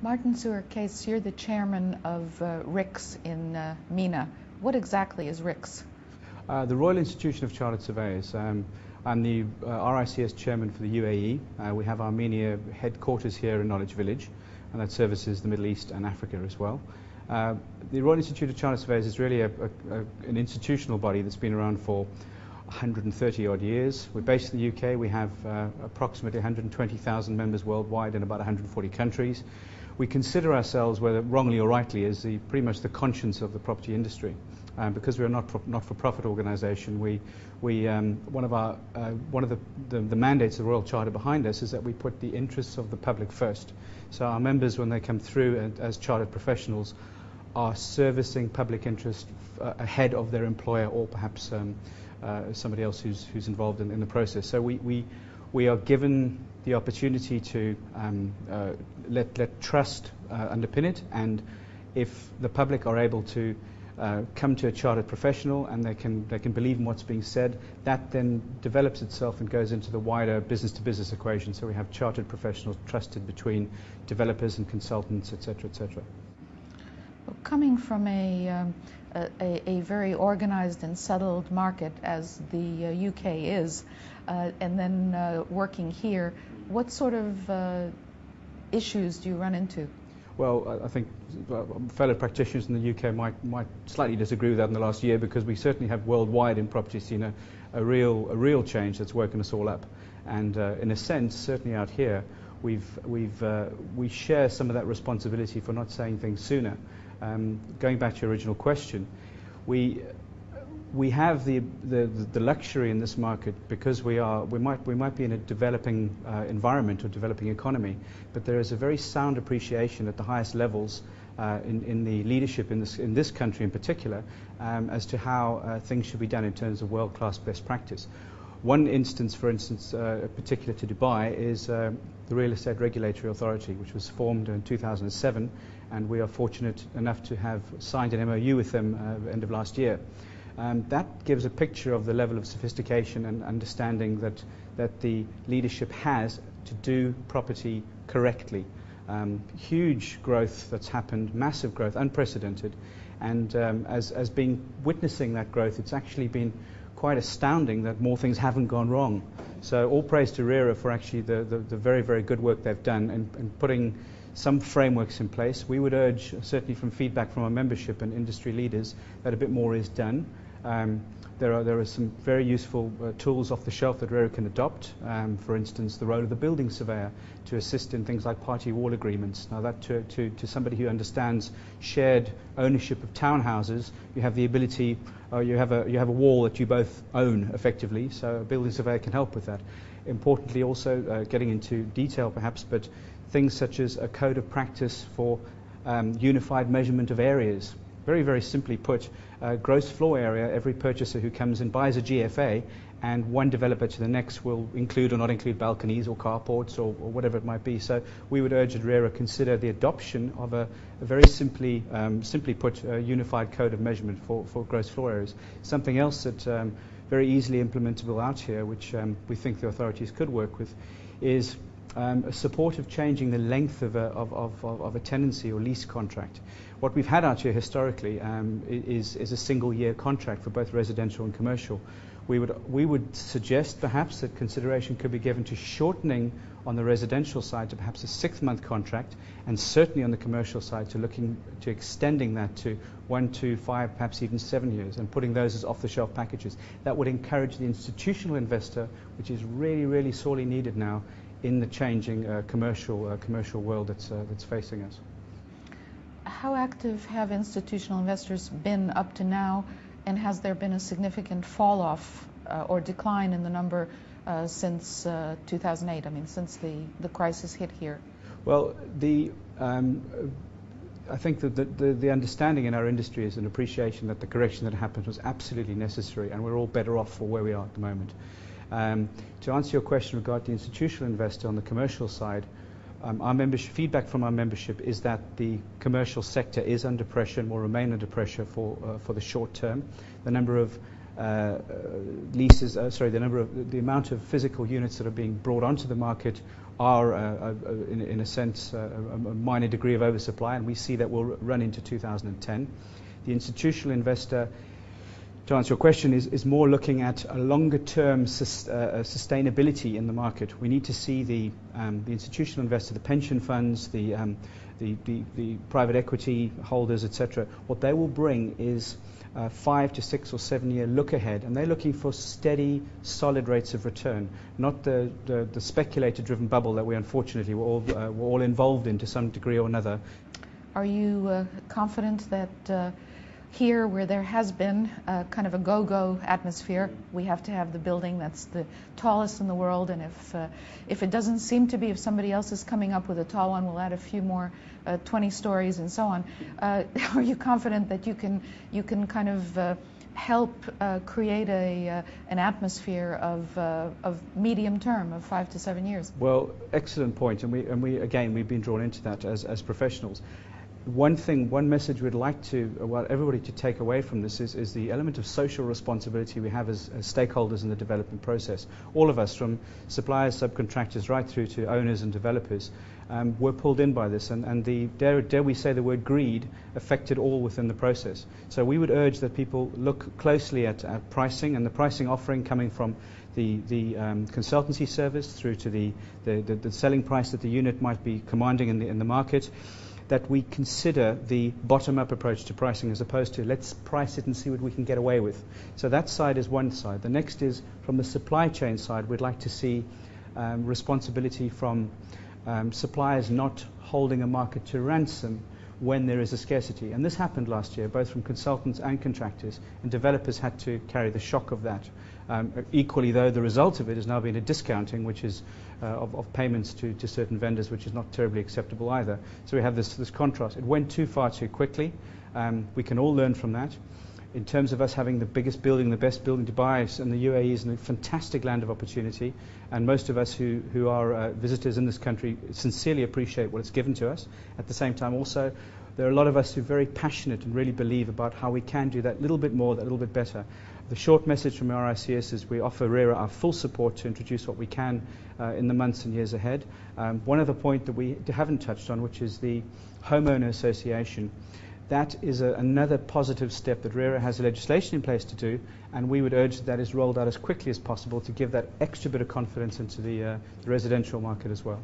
Martin Seward Case, you're the chairman of RICS in MENA. What exactly is RICS? The Royal Institution of Chartered Surveyors. I'm the RICS chairman for the UAE. We have our MENA headquarters here in Knowledge Village, and that services the Middle East and Africa as well. The Royal Institute of Chartered Surveyors is really an institutional body that's been around for 130 odd years. We're based in the UK. We have approximately 120,000 members worldwide in about 140 countries. We consider ourselves, whether wrongly or rightly, as pretty much the conscience of the property industry. Because we're a not-for-profit organisation, one of the mandates of the Royal Charter behind us is that we put the interests of the public first. So our members, when they come through as chartered professionals, are servicing public interest ahead of their employer or perhaps somebody else who's involved in the process. So we are given the opportunity to let trust underpin it, and if the public are able to come to a chartered professional and they can believe in what's being said, that then develops itself and goes into the wider business-to-business equation. So we have chartered professionals trusted between developers and consultants, etc., etc. Well, coming from a very organized and settled market as the UK is, and then working here, what sort of issues do you run into? Well, I think fellow practitioners in the UK might slightly disagree with that in the last year, because we certainly have worldwide in property seen a real change that's woken us all up. And in a sense, certainly out here, we share some of that responsibility for not saying things sooner. Going back to your original question, we have the luxury in this market, because we might be in a developing environment or developing economy, but there is a very sound appreciation at the highest levels in the leadership in this country in particular as to how things should be done in terms of world-class best practice. One instance, for instance, particular to Dubai, is the Real Estate Regulatory Authority, which was formed in 2007, and we are fortunate enough to have signed an MOU with them at the end of last year. That gives a picture of the level of sophistication and understanding that the leadership has to do property correctly. Huge growth that's happened, massive growth, unprecedented, and as being witnessing that growth, it's actually been quite astounding that more things haven't gone wrong. So all praise to RERA for actually the very, very good work they've done and putting some frameworks in place. We would urge, certainly from feedback from our membership and industry leaders, that a bit more is done. There are some very useful tools off the shelf that RERA can adopt. For instance, the role of the building surveyor to assist in things like party wall agreements. Now that to somebody who understands shared ownership of townhouses, you have the ability, you have a wall that you both own effectively, so a building surveyor can help with that. Importantly also, getting into detail perhaps, but things such as a code of practice for unified measurement of areas. Very, very simply put, gross floor area, every purchaser who comes and buys a GFA, and one developer to the next will include or not include balconies or carports or whatever it might be. So we would urge that RERA consider the adoption of a very simply put, unified code of measurement for gross floor areas. Something else that very easily implementable out here, which we think the authorities could work with, is a support of changing the length of a tenancy or lease contract. What we've had out here historically is a single-year contract for both residential and commercial. We would suggest perhaps that consideration could be given to shortening on the residential side to perhaps a 6-month contract, and certainly on the commercial side to looking to extending that to 1 to 5, perhaps even 7 years, and putting those as off-the-shelf packages. That would encourage the institutional investor, which is really, really sorely needed now in the changing commercial world that's facing us. How active have institutional investors been up to now, and has there been a significant fall-off or decline in the number since 2008, I mean since the crisis hit here? Well, I think that the understanding in our industry is an appreciation that the correction that happened was absolutely necessary, and we're all better off for where we are at the moment. To answer your question regarding the institutional investor on the commercial side, our feedback from our membership is that the commercial sector is under pressure and will remain under pressure for the short term. The number of leases, the amount of physical units that are being brought onto the market are, in a sense, a minor degree of oversupply, and we see that will run into 2010. The institutional investor, to answer your question, is more looking at a longer-term sustainability in the market. We need to see the institutional investor, the pension funds, the private equity holders, etc. What they will bring is 5 to 6 or 7 year look ahead, and they're looking for steady, solid rates of return, not the speculator-driven bubble that we unfortunately were all involved in to some degree or another. Are you confident that here, where there has been kind of a go-go atmosphere, we have to have the building that's the tallest in the world, and if it doesn't seem to be, if somebody else is coming up with a tall one, we'll add a few more 20 stories and so on. Are you confident that you can kind of help create an atmosphere of medium term, of 5 to 7 years? Well, excellent point, and we've been drawn into that as professionals. One message we'd like everybody to take away from this is the element of social responsibility we have as stakeholders in the development process. All of us, from suppliers, subcontractors, right through to owners and developers, were pulled in by this, and dare we say the word greed affected all within the process. So we would urge that people look closely at pricing, and the pricing offering coming from the consultancy service through to the selling price that the unit might be commanding in the market, that we consider the bottom-up approach to pricing as opposed to let's price it and see what we can get away with. So that side is one side. The next is from the supply chain side. We'd like to see responsibility from suppliers not holding a market to ransom when there is a scarcity. And this happened last year, both from consultants and contractors, and developers had to carry the shock of that. Equally, though, the result of it has now been a discounting, which is of payments to certain vendors, which is not terribly acceptable either. So we have this contrast. It went too far too quickly. We can all learn from that. In terms of us having the biggest building, the best building to buy, and the UAE is a fantastic land of opportunity, and most of us who are visitors in this country sincerely appreciate what it's given to us. At the same time also, there are a lot of us who are very passionate and really believe about how we can do that little bit more, that little bit better. The short message from RICS is we offer RERA our full support to introduce what we can in the months and years ahead. One other point that we haven't touched on, which is the homeowner association. That is another positive step that RERA has legislation in place to do, and we would urge that is rolled out as quickly as possible to give that extra bit of confidence into the residential market as well.